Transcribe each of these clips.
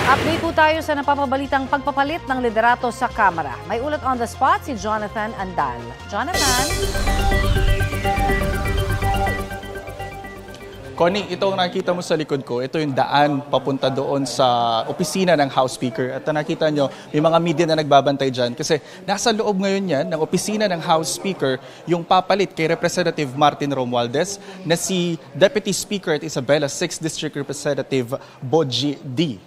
Update po tayo sa napapabalitang pagpapalit ng liderato sa Kamara. May ulat on the spot si Jonathan Andal. Jonathan? Connie, ito ang nakikita mo sa likod ko. Ito yung daan papunta doon sa opisina ng House Speaker. At nakita nyo, may mga media na nagbabantay dyan kasi nasa loob ngayon yan ng opisina ng House Speaker yung papalit kay Representative Martin Romualdez na si Deputy Speaker at Isabela 6th District Representative Boji D.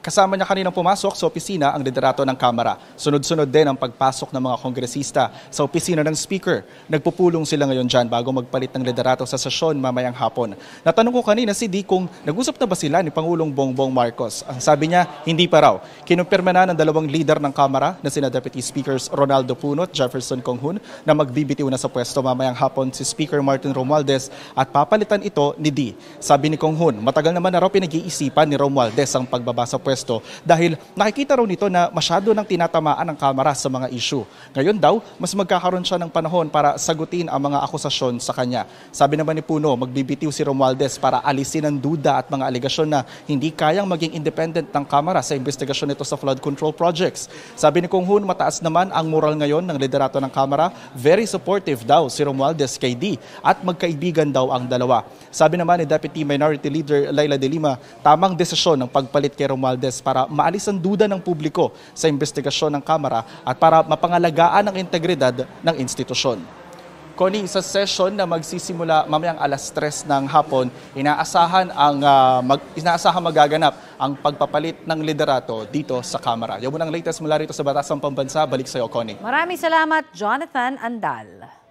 Kasama niya kaninang pumasok sa opisina ang liderato ng Kamara. Sunod-sunod din ang pagpasok ng mga kongresista sa opisina ng Speaker. Nagpupulong sila ngayon dyan bago magpalit ng liderato sa sesyon mamayang hapon. Natanong ko kanina si D kung nag-usap na ba sila ni Pangulong Bongbong Marcos. Ang sabi niya, hindi pa raw. Kinumpirma na ng dalawang leader ng Kamara na sina Deputy Speakers Ronaldo Puno at Jefferson Conghun na magbibitiw na sa pwesto mamayang hapon si Speaker Martin Romualdez at papalitan ito ni D. Sabi ni Conghun, matagal naman na raw pinag-iisipan ni Romualdez ang pagbaba sa pwesto dahil nakikita raw nito na masyado nang tinatamaan ng Kamara sa mga issue. Ngayon daw, mas magkakaroon siya ng panahon para sagutin ang mga akusasyon sa kanya. Sabi naman ni Puno, magbibitiw si Romualdez para alisin ang duda at mga aligasyon na hindi kayang maging independent ng Kamara sa investigasyon nito sa flood control projects. Sabi ni Conghun, mataas naman ang moral ngayon ng liderato ng Kamara. Very supportive daw si Romualdez kay D at magkaibigan daw ang dalawa. Sabi naman ni Deputy Minority Leader Laila De Lima, tamang desisyon ng pagpalit kay Romualdez para maalis ang duda ng publiko sa investigasyon ng Kamara at para mapangalagaan ang integridad ng institusyon. Connie, sa session na magsisimula mamayang alas 3 ng hapon, inaasahan magaganap ang pagpapalit ng liderato dito sa Kamara. Yan muna ang latest mula rito sa Batasang Pambansa. Balik sa iyo, Connie. Maraming salamat, Jonathan Andal.